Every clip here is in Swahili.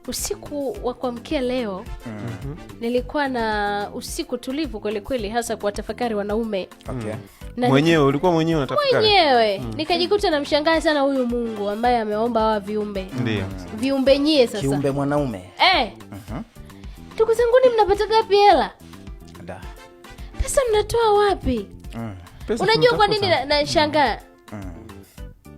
usiku wa kuamkia leo nilikuwa na usiku tulivu kweli kweli, hasa kwa tafakari wanaume. Okay. Mwenyewe ulikuwa mwenyewe unatafakari? Mwenyewe. Nikajikuta na mshangaa sana huyu Mungu ambaye ameomba hawa viumbe. Ndio. Viumbe nyie sasa. Kiumbe mwanaume. Ndugu zangu, mnapata gapi hela? Da. Pesa mnatoa wapi? Unajua kwa nini nashangaa?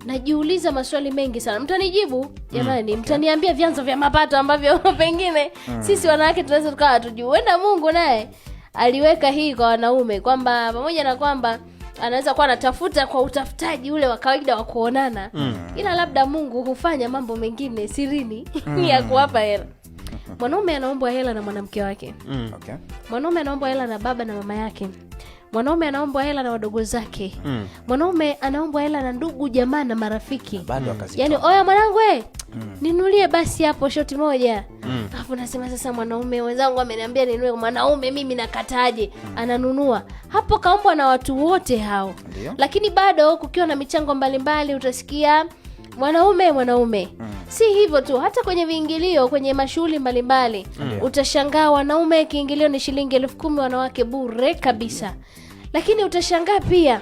Najiuliza maswali mengi sana. Mtanijibu jamani, mtaniambia vyanzo vya mapato ambavyo pengine sisi wanawake tunaweza tukawa hatujui. Huenda Mungu naye aliweka hii kwa wanaume kwamba pamoja na kwamba anaweza kuwa anatafuta kwa utafutaji ule wa kawaida wa kuonana, ila labda Mungu hufanya mambo mengine sirini ya kuwapa hela. Mwanaume anaombwa hela na mwanamke wake. Okay. Mwanaume anaombwa hela na baba na mama yake. Mwanaume anaombwa hela na wadogo zake. Mwanaume anaombwa hela na ndugu jamaa na marafiki. Yaani, oya mwanangu ninulie basi hapo shoti moja. Alafu nasema sasa, mwanaume wenzangu ameniambia ninunue, mwanaume mimi nakataje? Ananunua. Hapo kaombwa na watu wote hao. Lakini bado kukiwa na michango mbalimbali utasikia mwanaume. Si hivyo tu, hata kwenye viingilio kwenye mashughuli mbalimbali utashangaa wanaume kiingilio ni shilingi 10,000, wanawake bure kabisa. Lakini utashangaa pia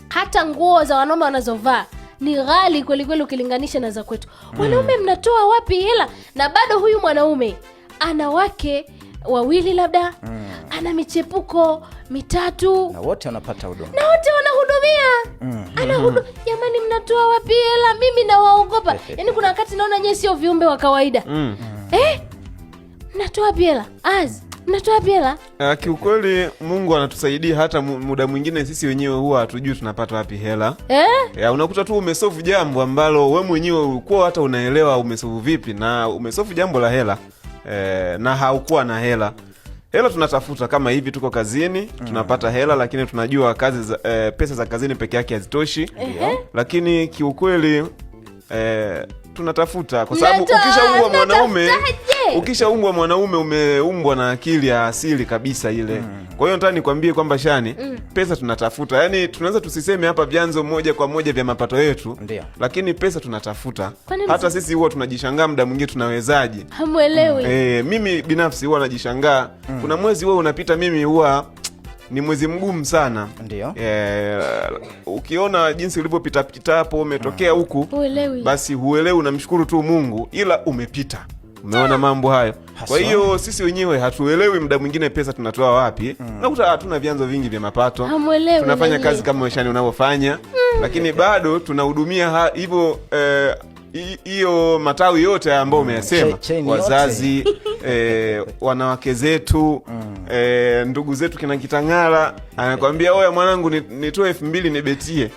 hata nguo za wanaume wanazovaa ni ghali kweli kweli ukilinganisha na za kwetu. Wanaume mnatoa wapi hela? Na bado huyu mwanaume ana wake wawili labda, ana michepuko 3 na wote wanapata huduma. Na wote wanahudumia. Jamani, mnatoa wapi hela? Mimi nawaogopa. Yaani kuna wakati naona nyie sio viumbe wa kawaida. Mnatoa wapi hela? Mnatoa wapi hela? Kiukweli Mungu anatusaidia, hata muda mwingine sisi wenyewe huwa hatujui tunapata wapi hela. Unakuta tu umesolve jambo ambalo wewe mwenyewe ulikuwa hata unaelewa umesolve vipi, na umesolve jambo la hela na haukuwa na hela. Hela tunatafuta kama hivi, tuko kazini tunapata hela, lakini tunajua kazi pesa za kazini peke yake hazitoshi. Lakini kiukweli tunatafuta kwa sababu ukishaumbwa mwanaume umeumbwa na akili ya asili kabisa ile. Kwa hiyo nataka nikwambie kwamba Shani, pesa tunatafuta. Yaani tunaweza tusiseme hapa vyanzo moja kwa moja vya mapato yetu, lakini pesa tunatafuta. Hata sisi huwa tunajishangaa muda mwingine tunawezaje. Hamuelewi. Mimi binafsi huwa najishangaa. Kuna mwezi huwa unapita, mimi huwa ni mwezi mgumu sana. Ndio. Ukiona jinsi ulivyopita pita hapo umetokea huku, basi huelewi, unamshukuru tu Mungu, ila umepita. Umeona mambo hayo. Kwa hiyo sisi wenyewe hatuelewi muda mwingine pesa tunatoa wapi. Nakuta hatuna vyanzo vingi vya mapato. Tunafanya kazi kama weshani unavyofanya, lakini bado tunahudumia hivyo hiyo matawi yote ambayo umeyasema, wazazi, wanawake zetu, ndugu zetu kina Kitangala, anakuambia oya mwanangu nitoe 2,000 nibetie.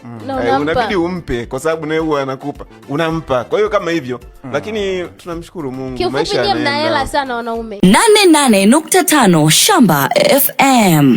Unabidi umpe kwa sababu naye huwa anakupa, unampa. Kwa hiyo kama hivyo, lakini tunamshukuru Mungu, maisha yanaenda. Mna hela sana wanaume. 88.5 Shamba FM.